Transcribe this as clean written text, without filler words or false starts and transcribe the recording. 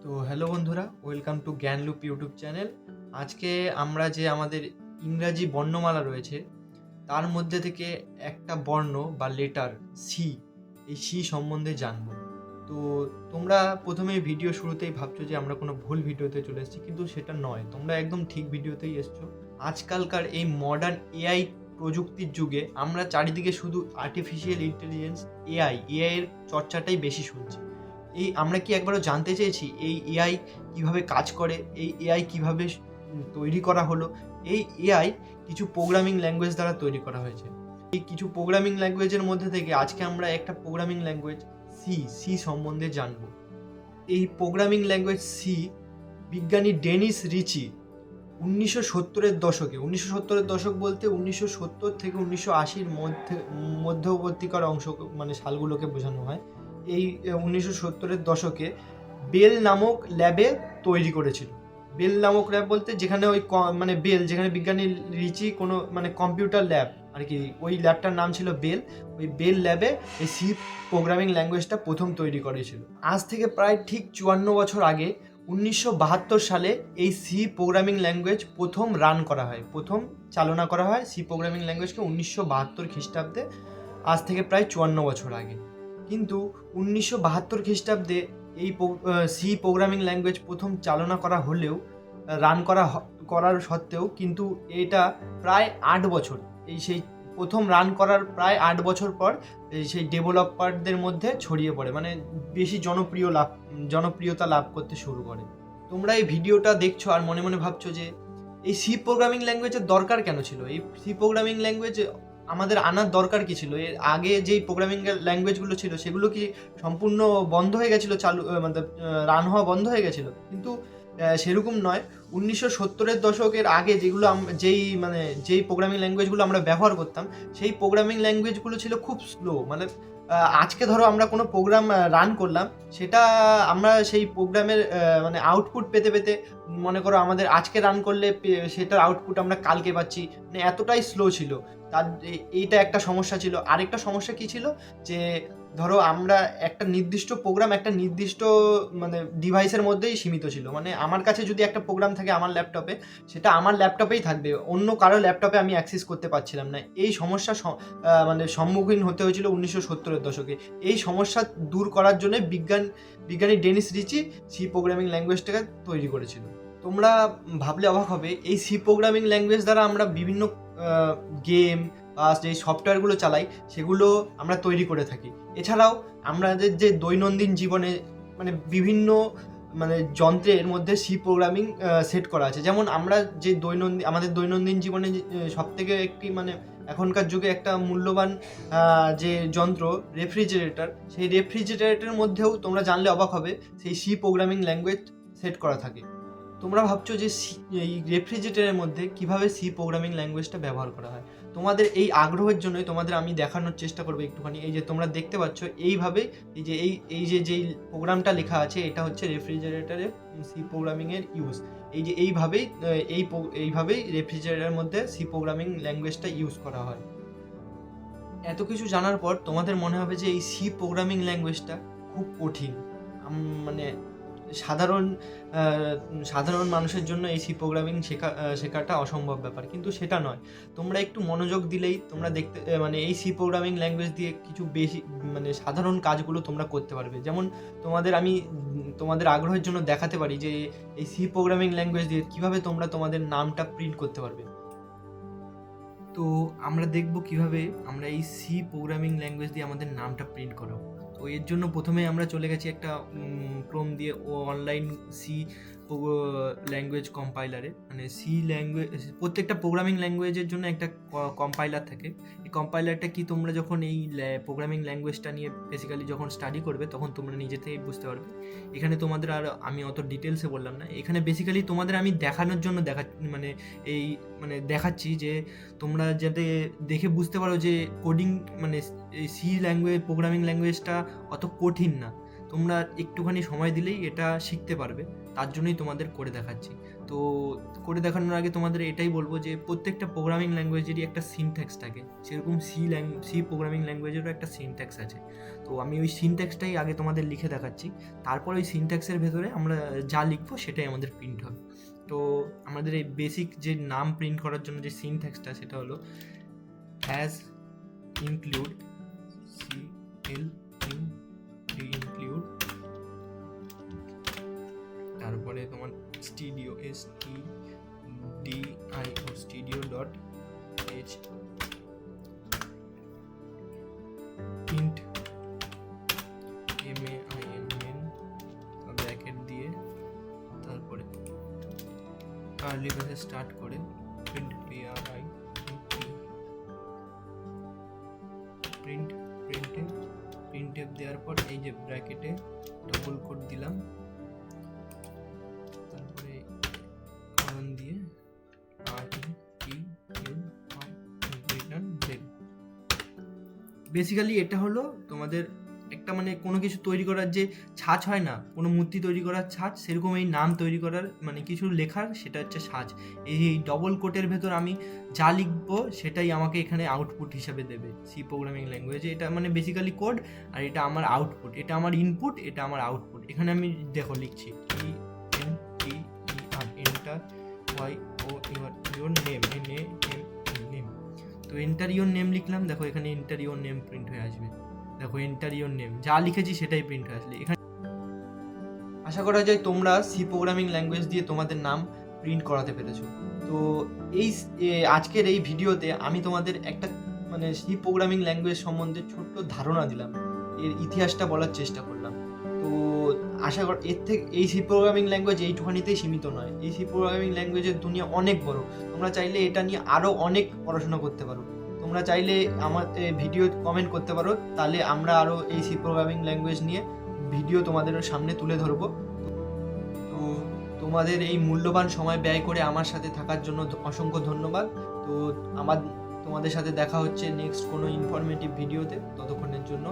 তো হ্যালো বন্ধুরা, welcome to জ্ঞান লুপ ইউটিউব চ্যানেল। আজকে আমরা যে আমাদের ইংরাজি বর্ণমালা রয়েছে তার মধ্যে থেকে একটা বর্ণ বা লেটার সি, এই সি সম্বন্ধে জানব। তো তোমরা প্রথমে ভিডিও শুরুতেই ভাবছো যে আমরা কোনো ভুল ভিডিওতে চলে এসেছি, কিন্তু সেটা নয়, তোমরা একদম ঠিক ভিডিওতেই এসছো। আজকালকার এই মডার্ন এআই প্রযুক্তির যুগে আমরা চারিদিকে শুধু আর্টিফিশিয়াল ইন্টেলিজেন্স, এআই এর চর্চাটাই বেশি শুনছি। আমরা কি একবারও জানতে চেয়েছি এই এআই কিভাবে কাজ করে, এই এআই কিভাবে তৈরি করা হলো? এই এআই কিছু প্রোগ্রামিং ল্যাঙ্গুয়েজ দ্বারা তৈরি করা হয়েছে। এই কিছু প্রোগ্রামিং ল্যাঙ্গুয়েজের মধ্যে থেকে আজকে আমরা একটা প্রোগ্রামিং ল্যাঙ্গুয়েজ সি সম্বন্ধে জানব। এই প্রোগ্রামিং ল্যাঙ্গুয়েজ সি বিজ্ঞানী ডেনিস রিচি 1970-এর দশকে, 1970-এর দশক বলতে 1970 থেকে 1980-র মধ্যবর্তীকার অংশ, মানে সালগুলোকে বোঝানো হয়। এই 1970-এর দশকে বেল নামক ল্যাবে তৈরি করেছিল। বেল নামক ল্যাব বলতে যেখানে মানে বেল, যেখানে বিজ্ঞানী রিচি কোনো মানে কম্পিউটার ল্যাব আর কি, ওই ল্যাবটার নাম ছিল বেল। ওই বেল ল্যাবে এই সি প্রোগ্রামিং ল্যাঙ্গুয়েজটা প্রথম তৈরি করেছিল। আজ থেকে প্রায় ঠিক 54 বছর আগে 1972 সালে এই সি প্রোগ্রামিং ল্যাঙ্গুয়েজ প্রথম রান করা হয়, প্রথম চালনা করা হয় সি প্রোগ্রামিং ল্যাঙ্গুয়েজকে 1972 খ্রিস্টাব্দে, আজ থেকে প্রায় 54 বছর আগে। কিন্তু 1972 খ্রিস্টাব্দে এই সি প্রোগ্রামিং ল্যাঙ্গুয়েজ প্রথম চালনা করা হলেও, রান করার সত্ত্বেও কিন্তু এটা প্রায় 8 বছর, সেই প্রথম রান করার প্রায় 8 বছর পর সেই ডেভেলপারদের মধ্যে ছড়িয়ে পড়ে, মানে বেশি জনপ্রিয়তা লাভ করতে শুরু করে। তোমরা এই ভিডিওটা দেখছো আর মনে মনে ভাবছো যে এই সি প্রোগ্রামিং ল্যাঙ্গুয়েজের দরকার কেন ছিল? এই সি প্রোগ্রামিং ল্যাঙ্গুয়েজ আমাদের আনার দরকার কি ছিল? এর আগে যেই প্রোগ্রামিং ল্যাঙ্গুয়েজগুলো ছিল সেগুলো কি সম্পূর্ণ বন্ধ হয়ে গেছিলো, মানে রান হওয়া বন্ধ হয়ে গেছিলো? কিন্তু সেরকম নয়। 1970-এর দশকের আগে যেই প্রোগ্রামিং ল্যাঙ্গুয়েজগুলো আমরা ব্যবহার করতাম, সেই প্রোগ্রামিং ল্যাঙ্গুয়েজগুলো ছিল খুব স্লো। মানে আজকে ধরো আমরা কোনো প্রোগ্রাম রান করলাম, সেটা আমরা সেই প্রোগ্রামের মানে আউটপুট পেতে পেতে, মনে করো আমাদের আজকে রান করলে সেটার আউটপুট আমরা কালকে পাচ্ছি, মানে এতটাই স্লো ছিল। এইটা একটা সমস্যা ছিল। আরেকটা সমস্যা কি ছিল, যে ধরো আমরা একটা নির্দিষ্ট প্রোগ্রাম একটা নির্দিষ্ট মানে ডিভাইসের মধ্যেই সীমিত ছিল। মানে আমার কাছে যদি একটা প্রোগ্রাম থাকে আমার ল্যাপটপে, সেটা আমার ল্যাপটপেই থাকবে, অন্য কারো ল্যাপটপে আমি অ্যাক্সেস করতে পারছিলাম না। এই সমস্যা মানে সম্মুখীন হতে হয়েছিল 1970-এর দশকে। এই সমস্যা দূর করার জন্য বিজ্ঞানী ডেনিস রিচি সি প্রোগ্রামিং ল্যাঙ্গুয়েজটাকে তৈরি করেছিল। তোমরা ভাবলে অবাক হবে, এই সি প্রোগ্রামিং ল্যাঙ্গুয়েজ দ্বারা আমরা বিভিন্ন গেম বা যে সফটওয়্যারগুলো চালাই সেগুলো আমরা তৈরি করে থাকি। এছাড়াও আমাদের যে দৈনন্দিন জীবনে মানে বিভিন্ন মানে যন্ত্রের মধ্যে সি প্রোগ্রামিং সেট করা আছে। যেমন আমরা যে আমাদের দৈনন্দিন জীবনে সবথেকে একটি মানে এখনকার যুগে একটা মূল্যবান যে যন্ত্র রেফ্রিজারেটর, সেই রেফ্রিজারেটরের মধ্যেও তোমরা জানলে অবাক হবে সেই সি প্রোগ্রামিং ল্যাঙ্গুয়েজ সেট করা থাকে। তোমরা ভাবছো যে এই রেফ্রিজারেটরের মধ্যে কিভাবে সি প্রোগ্রামিং ল্যাঙ্গুয়েজটা ব্যবহার করা হয়। তোমাদের এই আগ্রহের জন্যই তোমাদের আমি দেখানোর চেষ্টা করবো একটুখানি। এই যে তোমরা দেখতে পাচ্ছ এইভাবে, যেই প্রোগ্রামটা লেখা আছে এটা হচ্ছে রেফ্রিজারেটরে সি প্রোগ্রামিংয়ের ইউজ। এইভাবেই রেফ্রিজারেটরের মধ্যে সি প্রোগ্রামিং ল্যাঙ্গুয়েজটা ইউজ করা হয়। এত কিছু জানার পর তোমাদের মনে হবে যে এই সি প্রোগ্রামিং ল্যাঙ্গুয়েজটা খুব কঠিন, মানে সাধারণ মানুষের জন্য এই সি প্রোগ্রামিং শেখাটা অসম্ভব ব্যাপার, কিন্তু সেটা নয়। তোমরা একটু মনোযোগ দিলেই তোমরা দেখতে মানে এই সি প্রোগ্রামিং ল্যাঙ্গুয়েজ দিয়ে কিছু বেশি মানে সাধারণ কাজগুলো তোমরা করতে পারবে। যেমন আমি তোমাদের আগ্রহের জন্য দেখাতে পারি যে এই সি প্রোগ্রামিং ল্যাঙ্গুয়েজ দিয়ে কীভাবে তোমরা তোমাদের নামটা প্রিন্ট করতে পারবে। তো আমরা দেখব কিভাবে আমরা এই সি প্রোগ্রামিং ল্যাঙ্গুয়েজ দিয়ে আমাদের নামটা প্রিন্ট করাবো। তো এর জন্য প্রথমে আমরা চলে গেছি একটা ক্রোম দিয়ে অনলাইন সি ল্যাঙ্গুয়েজ কম্পাইলারে। মানে সি ল্যাঙ্গুয়েজ, প্রত্যেকটা প্রোগ্রামিং ল্যাঙ্গুয়েজের জন্য একটা কম্পাইলার থাকে। এই কম্পাইলারটা কি, তোমরা যখন এই প্রোগ্রামিং ল্যাঙ্গুয়েজটা নিয়ে বেসিক্যালি যখন স্টাডি করবে তখন তোমরা নিজে থেকেই বুঝতে পারবে। এখানে তোমাদের আর আমি অত ডিটেলসে বললাম না, এখানে বেসিক্যালি তোমাদের আমি দেখানোর জন্য দেখাচ্ছি যে তোমরা যাতে দেখে বুঝতে পারো যে কোডিং মানে এই সি ল্যাঙ্গুয়েজ প্রোগ্রামিং ল্যাঙ্গুয়েজটা অত কঠিন না। তোমরা একটুখানি সময় দিলেই এটা শিখতে পারবে, তার জন্যই তোমাদের করে দেখাচ্ছি। তো করে দেখানোর আগে তোমাদের এটাই বলবো যে প্রত্যেকটা প্রোগ্রামিং ল্যাঙ্গুয়েজেরই একটা সিনট্যাক্স থাকে, সেরকম সি প্রোগ্রামিং ল্যাঙ্গুয়েজেরও একটা সিনট্যাক্স আছে। তো আমি ওই সিনট্যাক্সটাই আগে তোমাদের লিখে দেখাচ্ছি, তারপর ওই সিনট্যাক্সের ভেতরে আমরা যা লিখবো সেটাই আমাদের প্রিন্ট হবে। তো আমাদের এই বেসিক যে নাম প্রিন্ট করার জন্য যে সিনট্যাক্সটা সেটা হলো হ্যাজ ইনক্লুড include, তারপরে তোমার studio studio dot h int main bracket দিয়ে তারপরে কার্লি ব্রেসে স্টার্ট করে প্রিন্টএফ দেওয়ার পর এই যে ব্র্যাকেটে ডবল কোট দিলাম, তারপরে কলন দিয়ে বেসিক্যালি এটা হলো তোমাদের একটা মানে কোনো কিছু তৈরি করার যে ছাঁচ হয় না, কোনো মূর্তি তৈরি করার ছাঁচ, সেরকম এই নাম তৈরি করার মানে কিছু লেখার সেটা হচ্ছে ছাঁচ। এই ডবল কোটের ভেতর আমি যা লিখবো সেটাই আমাকে এখানে আউটপুট হিসাবে দেবে সি প্রোগ্রামিং ল্যাঙ্গুয়েজে। এটা মানে বেসিক্যালি কোড, আর এটা আমার আউটপুট, এটা আমার ইনপুট, এটা আমার আউটপুট। এখানে আমি দেখো লিখছি এন্টার ইউর নেম, তো এন্টার ইউর নেম লিখলাম, দেখো এখানে এন্টার ইউর নেম প্রিন্ট হয়ে আসবে। দেখো এন্টার ইউর নেম, যা লিখেছি সেটাই প্রিন্ট হয়ে আসলে এখানে। আশা করা যায় তোমরা সি প্রোগ্রামিং ল্যাঙ্গুয়েজ দিয়ে তোমাদের নাম প্রিন্ট করাতে পেরেছো। তো এই আজকের এই ভিডিওতে আমি তোমাদের একটা মানে সি প্রোগ্রামিং ল্যাঙ্গুয়েজ সম্বন্ধে ছোট্ট ধারণা দিলাম, এর ইতিহাসটা বলার চেষ্টা করলাম। তো আশা কর এর থেকে এই সি প্রোগ্রামিং ল্যাঙ্গুয়েজ এইটুখানিতেই সীমিত নয়, এই সি প্রোগ্রামিং ল্যাঙ্গুয়েজের দুনিয়া অনেক বড়। তোমরা চাইলে এটা নিয়ে আরও অনেক পড়াশোনা করতে পারো। তোমরা চাইলে আমার ভিডিও কমেন্ট করতে পারো, তাহলে আমরা আরও এই সি প্রোগ্রামিং ল্যাঙ্গুয়েজ নিয়ে ভিডিও তোমাদের সামনে তুলে ধরবো। তো তোমাদের এই মূল্যবান সময় ব্যয় করে আমার সাথে থাকার জন্য অসংখ্য ধন্যবাদ। তো তোমাদের সাথে দেখা হচ্ছে নেক্সট কোনো ইনফরমেটিভ ভিডিওতে, ততক্ষণের জন্য